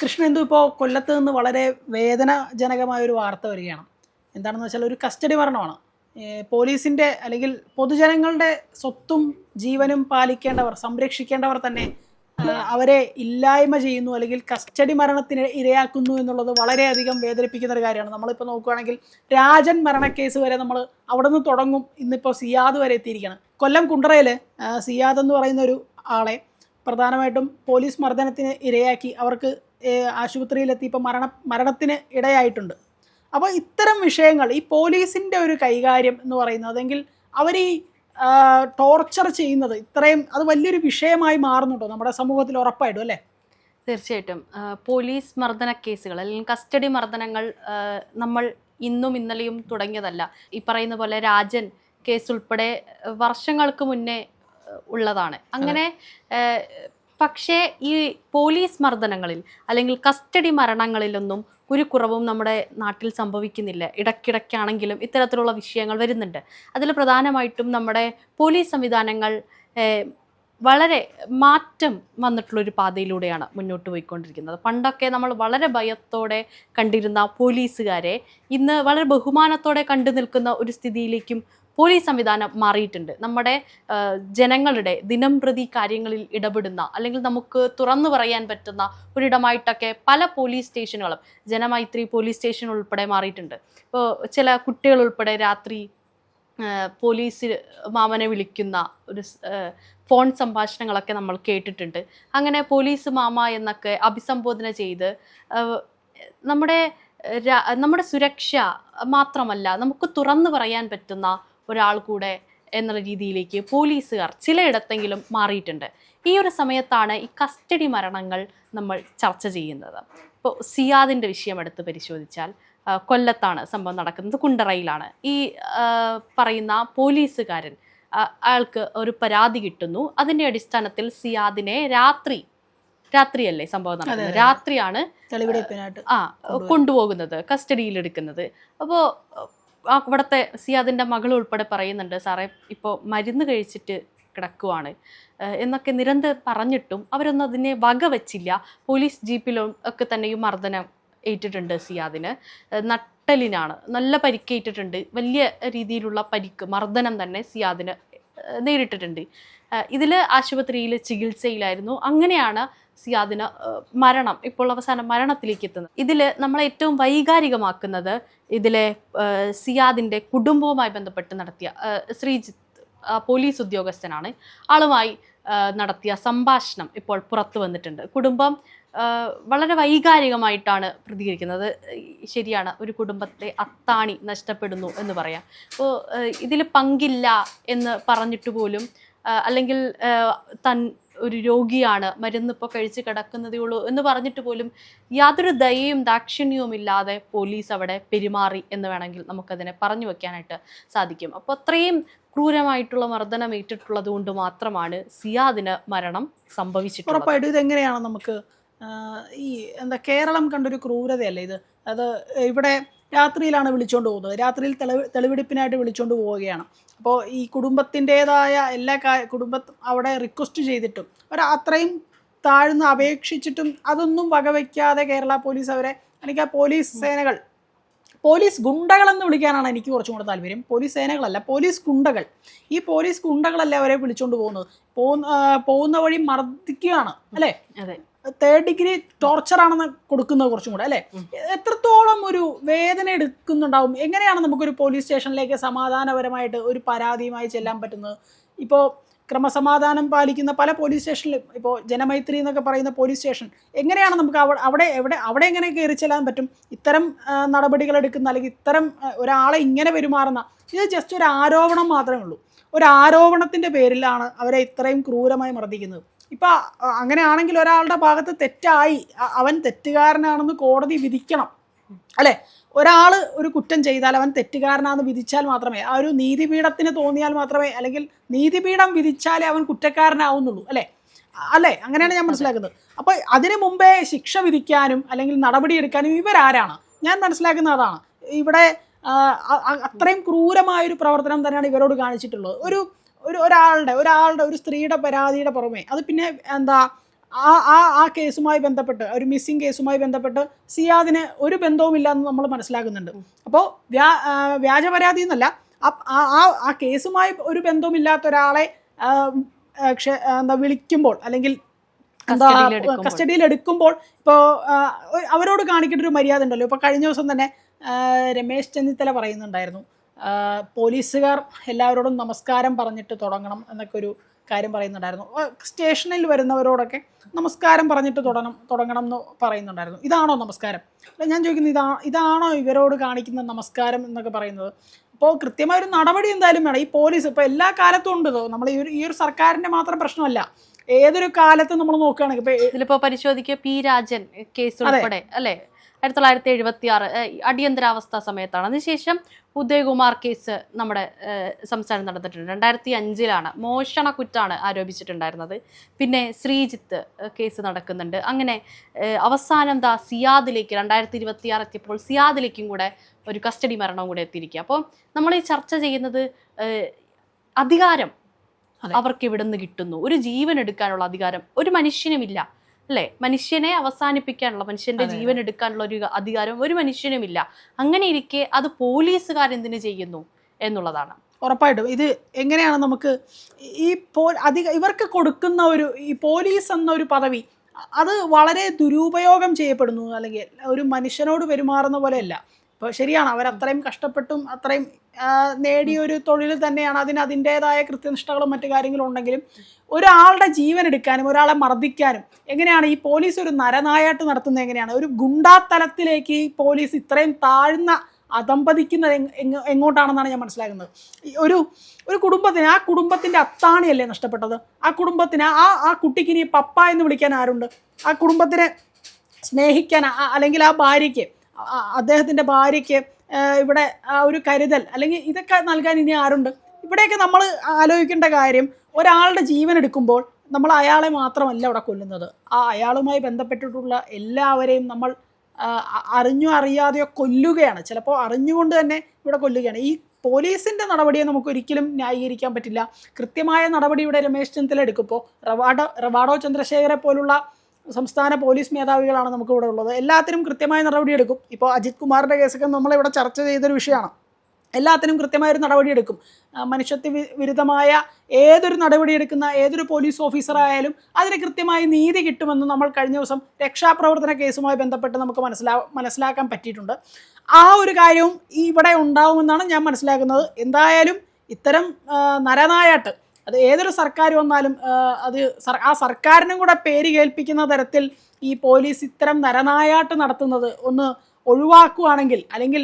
കൃഷ്ണേന്ദു, ഇപ്പോൾ കൊല്ലത്ത് നിന്ന് വളരെ വേദനാജനകമായ ഒരു വാർത്ത വരികയാണ്. എന്താണെന്ന് വെച്ചാൽ ഒരു കസ്റ്റഡി മരണമാണ്. പോലീസിൻ്റെ അല്ലെങ്കിൽ പൊതുജനങ്ങളുടെ സ്വത്തും ജീവനും പാലിക്കേണ്ടവർ, സംരക്ഷിക്കേണ്ടവർ തന്നെ അവരെ ഇല്ലായ്മ ചെയ്യുന്നു, അല്ലെങ്കിൽ കസ്റ്റഡി മരണത്തിന് ഇരയാക്കുന്നു എന്നുള്ളത് വളരെയധികം വേദനിപ്പിക്കുന്ന ഒരു കാര്യമാണ്. നമ്മളിപ്പോൾ നോക്കുകയാണെങ്കിൽ രാജൻ മരണക്കേസ് വരെ നമ്മൾ അവിടെ നിന്ന് തുടങ്ങും. ഇന്നിപ്പോൾ സിയാദ് വരെ എത്തിയിരിക്കുകയാണ്. കൊല്ലം കുണ്ടറയിൽ സിയാദ് എന്ന് പറയുന്ന ഒരു ആളെ പ്രധാനമായിട്ടും പോലീസ് മർദ്ദനത്തിന് ഇരയാക്കി അവർക്ക് ആശുപത്രിയിലെത്തി ഇപ്പോൾ മരണത്തിന് ഇടയായിട്ടുണ്ട്. അപ്പോൾ ഇത്തരം വിഷയങ്ങൾ, ഈ പോലീസിൻ്റെ ഒരു കൈകാര്യം എന്ന് പറയുന്നത്, അല്ലെങ്കിൽ അവർ ഈ ടോർച്ചർ ചെയ്യുന്നത് ഇത്രയും, അത് വലിയൊരു വിഷയമായി മാറുന്നുണ്ടോ നമ്മുടെ സമൂഹത്തിൽ? ഉറപ്പായിട്ടും അല്ലേ? തീർച്ചയായിട്ടും. പോലീസ് മർദ്ദന കേസുകൾ അല്ലെങ്കിൽ കസ്റ്റഡി മർദ്ദനങ്ങൾ നമ്മൾ ഇന്നും ഇന്നലെയും തുടങ്ങിയതല്ല. ഈ പറയുന്ന പോലെ രാജൻ കേസ് ഉൾപ്പെടെ വർഷങ്ങൾക്ക് മുന്നേ ഉള്ളതാണ്. അങ്ങനെ പക്ഷേ ഈ പോലീസ് മർദ്ദനങ്ങളിൽ അല്ലെങ്കിൽ കസ്റ്റഡി മരണങ്ങളിലൊന്നും ഒരു കുറവും നമ്മുടെ നാട്ടിൽ സംഭവിക്കുന്നില്ല. ഇടയ്ക്കിടയ്ക്കാണെങ്കിലും ഇത്തരത്തിലുള്ള വിഷയങ്ങൾ വരുന്നുണ്ട്. അതിൽ പ്രധാനമായിട്ടും നമ്മുടെ പോലീസ് സംവിധാനങ്ങൾ വളരെ മാറ്റം വന്നിട്ടുള്ളൊരു പാതയിലൂടെയാണ് മുന്നോട്ട് പോയിക്കൊണ്ടിരിക്കുന്നത്. പണ്ടൊക്കെ നമ്മൾ വളരെ ഭയത്തോടെ കണ്ടിരുന്ന പോലീസുകാരെ ഇന്ന് വളരെ ബഹുമാനത്തോടെ കണ്ടു നിൽക്കുന്ന ഒരു സ്ഥിതിയിലേക്കും പോലീസ് സംവിധാനം മാറിയിട്ടുണ്ട്. നമ്മുടെ ജനങ്ങളുടെ ദിനം പ്രതി കാര്യങ്ങളിൽ ഇടപെടുന്ന, അല്ലെങ്കിൽ നമുക്ക് തുറന്നു പറയാൻ പറ്റുന്ന ഒരിടമായിട്ടൊക്കെ പല പോലീസ് സ്റ്റേഷനുകളും, ജനമൈത്രി പോലീസ് സ്റ്റേഷൻ ഉൾപ്പെടെ മാറിയിട്ടുണ്ട്. ഇപ്പോൾ ചില കുട്ടികൾ ഉൾപ്പെടെ രാത്രി പോലീസ് മാമനെ വിളിക്കുന്ന ഒരു ഫോൺ സംഭാഷണങ്ങളൊക്കെ നമ്മൾ കേട്ടിട്ടുണ്ട്. അങ്ങനെ പോലീസ് മാമ എന്നൊക്കെ അഭിസംബോധന ചെയ്ത് നമ്മുടെ സുരക്ഷ മാത്രമല്ല, നമുക്ക് തുറന്നു പറയാൻ പറ്റുന്ന ഒരാൾ കൂടെ എന്നുള്ള രീതിയിലേക്ക് പോലീസുകാർ ചിലയിടത്തെങ്കിലും മാറിയിട്ടുണ്ട്. ഈ ഒരു സമയത്താണ് ഈ കസ്റ്റഡി മരണങ്ങൾ നമ്മൾ ചർച്ച ചെയ്യുന്നത്. ഇപ്പോൾ സിയാദിൻ്റെ വിഷയം എടുത്ത് പരിശോധിച്ചാൽ കൊല്ലത്താണ് സംഭവം നടക്കുന്നത്, കുണ്ടറയിലാണ്. ഈ പറയുന്ന പോലീസുകാരൻ, അയാൾക്ക് ഒരു പരാതി കിട്ടുന്നു. അതിൻ്റെ അടിസ്ഥാനത്തിൽ സിയാദിനെ രാത്രിയല്ലേ സംഭവം നടക്കുന്നത്, രാത്രിയാണ് കൊണ്ടുപോകുന്നത്, കസ്റ്റഡിയിലെടുക്കുന്നത്. അപ്പോൾ അവിടുത്തെ സിയാദിൻ്റെ മകൾ ഉൾപ്പെടെ പറയുന്നുണ്ട്, സാറേ ഇപ്പോൾ മരുന്ന് കഴിച്ചിട്ട് കിടക്കുവാണ് എന്നൊക്കെ നിരന്തരം പറഞ്ഞിട്ടും അവരൊന്നും അതിനെ വകവച്ചില്ല. പോലീസ് ജീപ്പിലും ഒക്കെ തന്നെയും മർദ്ദനം ഏറ്റിട്ടുണ്ട് സിയാദിന്. നട്ടലിനാണ് നല്ല പരിക്കേറ്റിട്ടുണ്ട്. വലിയ രീതിയിലുള്ള മർദ്ദനം തന്നെ സിയാദിന് നേരിട്ടിട്ടുണ്ട്. ഇതിൽ ആശുപത്രിയിൽ ചികിത്സയിലായിരുന്നു. അങ്ങനെയാണ് സിയാദിന് മരണം, ഇപ്പോൾ അവസാനം മരണത്തിലേക്ക് എത്തുന്നത്. ഇതിൽ നമ്മൾ ഏറ്റവും വൈകാരികമാക്കുന്നത് ഇതിലെ സിയാദിൻ്റെ കുടുംബവുമായി ബന്ധപ്പെട്ട് നടത്തിയ ശ്രീജിത്ത് പോലീസ് ഉദ്യോഗസ്ഥനാണ്. ആളുമായി നടത്തിയ സംഭാഷണം ഇപ്പോൾ പുറത്തു വന്നിട്ടുണ്ട്. കുടുംബം വളരെ വൈകാരികമായിട്ടാണ് പ്രതികരിക്കുന്നത്. ശരിയാണ്, ഒരു കുടുംബത്തെ അത്താണി നഷ്ടപ്പെടുന്നു എന്ന് പറയാം. അപ്പോൾ ഇതിൽ പങ്കില്ല എന്ന് പറഞ്ഞിട്ട് പോലും, അല്ലെങ്കിൽ ഒരു രോഗിയാണ്, മരുന്നിപ്പോൾ കഴിച്ച് കിടക്കുന്നതേ ഉള്ളൂ എന്ന് പറഞ്ഞിട്ട് പോലും യാതൊരു ദയയും ദാക്ഷിണ്യവും ഇല്ലാതെ പോലീസ് അവിടെ പെരുമാറി എന്ന് വേണമെങ്കിൽ നമുക്കതിനെ പറഞ്ഞു വെക്കാനായിട്ട് സാധിക്കും. അപ്പോൾ അത്രയും ക്രൂരമായിട്ടുള്ള മർദ്ദനം ഏറ്റിട്ടുള്ളത് കൊണ്ട് മാത്രമാണ് സിയാദിന് മരണം സംഭവിച്ചിട്ടുള്ളത്. ഉറപ്പായിട്ടും ഇതെങ്ങനെയാണ് നമുക്ക് കേരളം കണ്ടൊരു ക്രൂരതയല്ലേ ഇത്? അത് ഇവിടെ രാത്രിയിലാണ് വിളിച്ചുകൊണ്ട് പോകുന്നത്. രാത്രിയിൽ തെളിവെടുപ്പിനായിട്ട് വിളിച്ചുകൊണ്ട് പോവുകയാണ്. അപ്പോൾ ഈ കുടുംബത്തിൻ്റേതായ എല്ലാ അവിടെ റിക്വസ്റ്റ് ചെയ്തിട്ടും അത്രയും താഴ്ന്ന് അപേക്ഷിച്ചിട്ടും അതൊന്നും വകവയ്ക്കാതെ കേരള പോലീസ് അവരെ, എനിക്ക് ആ പോലീസ് ഗുണ്ടകളെന്ന് വിളിക്കാനാണ് എനിക്ക് കുറച്ചും കൂടെ താല്പര്യം. പോലീസ് സേനകളല്ല, പോലീസ് ഗുണ്ടകൾ. ഈ പോലീസ് ഗുണ്ടകളല്ല അവരെ വിളിച്ചുകൊണ്ട് പോകുന്ന വഴി മർദ്ദിക്കുകയാണ് അല്ലേ? തേർഡ് ഡിഗ്രി ടോർച്ചറാണെന്ന് കൊടുക്കുന്നത് കുറച്ചും കൂടെ അല്ലേ? എത്രത്തോളം ഒരു വേദന എടുക്കുന്നുണ്ടാവും? എങ്ങനെയാണ് നമുക്കൊരു പോലീസ് സ്റ്റേഷനിലേക്ക് സമാധാനപരമായിട്ട് ഒരു പരാതിയുമായി ചെല്ലാൻ പറ്റുന്നത്? ഇപ്പോൾ ക്രമസമാധാനം പാലിക്കുന്ന പല പോലീസ് സ്റ്റേഷനിലും, ഇപ്പോൾ ജനമൈത്രി എന്നൊക്കെ പറയുന്ന പോലീസ് സ്റ്റേഷൻ, എങ്ങനെയാണ് നമുക്ക് അവിടെ എങ്ങനെ കയറി ചെല്ലാൻ പറ്റും? ഇത്തരം നടപടികൾ എടുക്കുന്ന, അല്ലെങ്കിൽ ഇത്തരം ഒരാളെ ഇങ്ങനെ പെരുമാറുന്ന, ഇത് ജസ്റ്റ് ഒരു ആരോപണം മാത്രമേ ഉള്ളൂ. ഒരു ആരോപണത്തിൻ്റെ പേരിലാണ് അവരെ ഇത്രയും ക്രൂരമായി മർദ്ദിക്കുന്നത്. ഇപ്പം അങ്ങനെയാണെങ്കിൽ ഒരാളുടെ ഭാഗത്ത് തെറ്റായി, അവൻ തെറ്റുകാരനാണെന്ന് കോടതി വിധിക്കണം അല്ലേ? ഒരാൾ ഒരു കുറ്റം ചെയ്താൽ അവൻ തെറ്റുകാരനാണെന്ന് വിധിച്ചാൽ മാത്രമേ, ആ ഒരു നീതിപീഠത്തിന് തോന്നിയാൽ മാത്രമേ, അല്ലെങ്കിൽ നീതിപീഠം വിധിച്ചാലേ അവൻ കുറ്റക്കാരനാവുന്നുള്ളൂ അല്ലേ? അങ്ങനെയാണ് ഞാൻ മനസ്സിലാക്കുന്നത്. അപ്പോൾ അതിനു മുമ്പേ ശിക്ഷ വിധിക്കാനും അല്ലെങ്കിൽ നടപടിയെടുക്കാനും ഇവരാരാണ്? ഞാൻ മനസ്സിലാക്കുന്ന അതാണ്. ഇവിടെ അത്രയും ക്രൂരമായൊരു പ്രവർത്തനം തന്നെയാണ് ഇവരോട് കാണിച്ചിട്ടുള്ളത്. ഒരാളുടെ ഒരു സ്ത്രീയുടെ പരാതിയുടെ പുറമെ അത് പിന്നെ ആ കേസുമായി ബന്ധപ്പെട്ട്, ഒരു മിസ്സിംഗ് കേസുമായി ബന്ധപ്പെട്ട് സിയാദിന് ഒരു ബന്ധവുമില്ല എന്ന് നമ്മൾ മനസ്സിലാക്കുന്നുണ്ട്. അപ്പോൾ വ്യാജ പരാതി എന്നല്ല, ആ കേസുമായി ഒരു ബന്ധവുമില്ലാത്ത ഒരാളെ എന്താ വിളിക്കുമ്പോൾ അല്ലെങ്കിൽ എന്താ കസ്റ്റഡിയിൽ എടുക്കുമ്പോൾ ഇപ്പോൾ അവരോട് കാണിക്കേണ്ട ഒരു മര്യാദ ഉണ്ടല്ലോ. ഇപ്പോൾ കഴിഞ്ഞ ദിവസം തന്നെ രമേശ് ചെന്നിത്തല പറയുന്നുണ്ടായിരുന്നു, പോലീസുകാർ എല്ലാവരോടും നമസ്കാരം പറഞ്ഞിട്ട് തുടങ്ങണം എന്നൊക്കെ ഒരു കാര്യം പറയുന്നുണ്ടായിരുന്നു. സ്റ്റേഷനിൽ വരുന്നവരോടൊക്കെ നമസ്കാരം പറഞ്ഞിട്ട് തുടങ്ങണം എന്ന് പറയുന്നുണ്ടായിരുന്നു. ഇതാണോ നമസ്കാരം? ഞാൻ ചോദിക്കുന്നത്, ഇതാണോ ഇവരോട് കാണിക്കുന്ന നമസ്കാരം എന്നൊക്കെ പറയുന്നത്? അപ്പോൾ കൃത്യമായൊരു നടപടി എന്തായാലും വേണം. ഈ പോലീസ് ഇപ്പോൾ എല്ലാ കാലത്തും ഉണ്ട്. നമ്മൾ ഈ ഒരു സർക്കാരിൻ്റെ മാത്രം പ്രശ്നമല്ല, ഏതൊരു കാലത്ത് നമ്മൾ നോക്കുകയാണെങ്കിൽ ഇപ്പോൾ ഇതിലിപ്പോൾ പരിശോധിക്കുക പി രാജൻ കേസ് ഉൾപ്പെടെ അല്ലേ 1976 അടിയന്തരാവസ്ഥ സമയത്താണ്. അതിനുശേഷം ഉദയകുമാർ കേസ് നമ്മുടെ സംസ്ഥാനം നടന്നിട്ടുണ്ട്. 2005 മോഷണ കുറ്റാണ് ആരോപിച്ചിട്ടുണ്ടായിരുന്നത്. പിന്നെ ശ്രീജിത്ത് കേസ് നടക്കുന്നുണ്ട്. അങ്ങനെ അവസാനം സിയാദിലേക്ക് 2026 എത്തിയപ്പോൾ സിയാദിലേക്കും കൂടെ ഒരു കസ്റ്റഡി മരണവും കൂടെ എത്തിയിരിക്കുക. അപ്പോൾ നമ്മൾ ഈ ചർച്ച ചെയ്യുന്നത് അധികാരം അവർക്ക് ഇവിടുന്ന് കിട്ടുന്നു. ഒരു ജീവൻ എടുക്കാനുള്ള അധികാരം ഒരു മനുഷ്യനുമില്ല അല്ലേ? മനുഷ്യനെ അവസാനിപ്പിക്കാനുള്ള, മനുഷ്യന്റെ ജീവൻ എടുക്കാനുള്ള ഒരു അധികാരം ഒരു മനുഷ്യനുമില്ല. അങ്ങനെ ഇരിക്കെ അത് പോലീസുകാരെന്തിനു ചെയ്യുന്നു എന്നുള്ളതാണ്. ഉറപ്പായിട്ടും ഇത് എങ്ങനെയാണ് നമുക്ക് ഈ ഇവർക്ക് കൊടുക്കുന്ന ഈ പോലീസ് എന്ന ഒരു പദവി അത് വളരെ ദുരുപയോഗം ചെയ്യപ്പെടുന്നു. അല്ലെങ്കിൽ ഒരു മനുഷ്യനോട് പെരുമാറുന്ന പോലെയല്ല. ഇപ്പോൾ ശരിയാണ്, അവരത്രയും കഷ്ടപ്പെട്ടും അത്രയും നേടിയൊരു തൊഴിൽ തന്നെയാണ്. അതിൻ്റേതായ കൃത്യനിഷ്ഠകളും മറ്റു കാര്യങ്ങളും ഉണ്ടെങ്കിലും ഒരാളുടെ ജീവൻ എടുക്കാനും ഒരാളെ മർദ്ദിക്കാനും എങ്ങനെയാണ് ഈ പോലീസ് ഒരു നരനായാട്ട് നടത്തുന്നത്? എങ്ങനെയാണ് ഒരു ഗുണ്ടാത്തലത്തിലേക്ക് ഈ പോലീസ് ഇത്രയും താഴ്ന്ന അധംപതിക്കുന്നത് എങ്ങോട്ടാണെന്നാണ് ഞാൻ മനസ്സിലാക്കുന്നത്. ഒരു കുടുംബത്തിന്, ആ കുടുംബത്തിൻ്റെ അത്താണിയല്ലേ നഷ്ടപ്പെട്ടത്? ആ കുടുംബത്തിന് ആ കുട്ടിക്ക് ഇനി പപ്പ എന്ന് വിളിക്കാൻ ആരുണ്ട്? ആ കുടുംബത്തിനെ സ്നേഹിക്കാൻ, അല്ലെങ്കിൽ ആ ഭാര്യയ്ക്ക്, അദ്ദേഹത്തിൻ്റെ ഭാര്യയ്ക്ക് ഇവിടെ ഒരു കരുതൽ അല്ലെങ്കിൽ ഇതൊക്കെ നൽകാൻ ഇനി ആരുണ്ട്? ഇവിടെയൊക്കെ നമ്മൾ ആലോചിക്കേണ്ട കാര്യം, ഒരാളുടെ ജീവൻ എടുക്കുമ്പോൾ നമ്മൾ അയാളെ മാത്രമല്ല ഇവിടെ കൊല്ലുന്നത്, ആ അയാളുമായി ബന്ധപ്പെട്ടിട്ടുള്ള എല്ലാവരെയും നമ്മൾ അറിഞ്ഞോ അറിയാതെയോ കൊല്ലുകയാണ്. ചിലപ്പോൾ അറിഞ്ഞുകൊണ്ട് തന്നെ ഇവിടെ കൊല്ലുകയാണ്. ഈ പോലീസിൻ്റെ നടപടിയെ നമുക്ക് ഒരിക്കലും ന്യായീകരിക്കാൻ പറ്റില്ല. കൃത്യമായ നടപടി ഇവിടെ രമേശ് ചെന്നിത്തല എടുക്കുമ്പോൾ റവാഡോ ചന്ദ്രശേഖരെ പോലുള്ള സംസ്ഥാന പോലീസ് മേധാവികളാണ് നമുക്കിവിടെ ഉള്ളത്. എല്ലാത്തിനും കൃത്യമായ നടപടിയെടുക്കും. ഇപ്പോൾ അജിത് കുമാറിൻ്റെ കേസൊക്കെ നമ്മളിവിടെ ചർച്ച ചെയ്തൊരു വിഷയമാണ്. എല്ലാത്തിനും കൃത്യമായൊരു നടപടിയെടുക്കും. മനുഷ്യത്വ വിരുദ്ധമായ ഏതൊരു നടപടിയെടുക്കുന്ന ഏതൊരു പോലീസ് ഓഫീസറായാലും അതിന് കൃത്യമായി നീതി കിട്ടുമെന്ന് നമ്മൾ കഴിഞ്ഞ ദിവസം രക്ഷാപ്രവർത്തന കേസുമായി ബന്ധപ്പെട്ട് നമുക്ക് മനസ്സിലാക്കാൻ പറ്റിയിട്ടുണ്ട്. ആ ഒരു കാര്യവും ഇവിടെ ഉണ്ടാവുമെന്നാണ് ഞാൻ മനസ്സിലാക്കുന്നത്. എന്തായാലും ഇത്തരം നരനായാട്ട് അത് ഏതൊരു സർക്കാർ വന്നാലും അത് ആ സർക്കാരിനും കൂടെ പേര് കേൾപ്പിക്കുന്ന തരത്തിൽ ഈ പോലീസ് ഇത്തരം നരനായാട്ട് നടത്തുന്നത് ഒന്ന് ഒഴിവാക്കുകയാണെങ്കിൽ, അല്ലെങ്കിൽ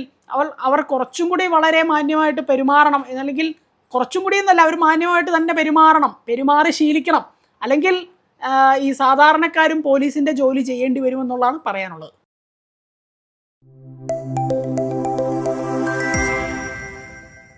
അവർ കുറച്ചും കൂടി വളരെ മാന്യമായിട്ട് പെരുമാറണം, അല്ലെങ്കിൽ കുറച്ചും കൂടി എന്നല്ല, അവർ മാന്യമായിട്ട് തന്നെ പെരുമാറി ശീലിക്കണം. അല്ലെങ്കിൽ ഈ സാധാരണക്കാരും പോലീസിൻ്റെ ജോലി ചെയ്യേണ്ടി വരുമെന്നുള്ളതാണ് പറയാനുള്ളത്.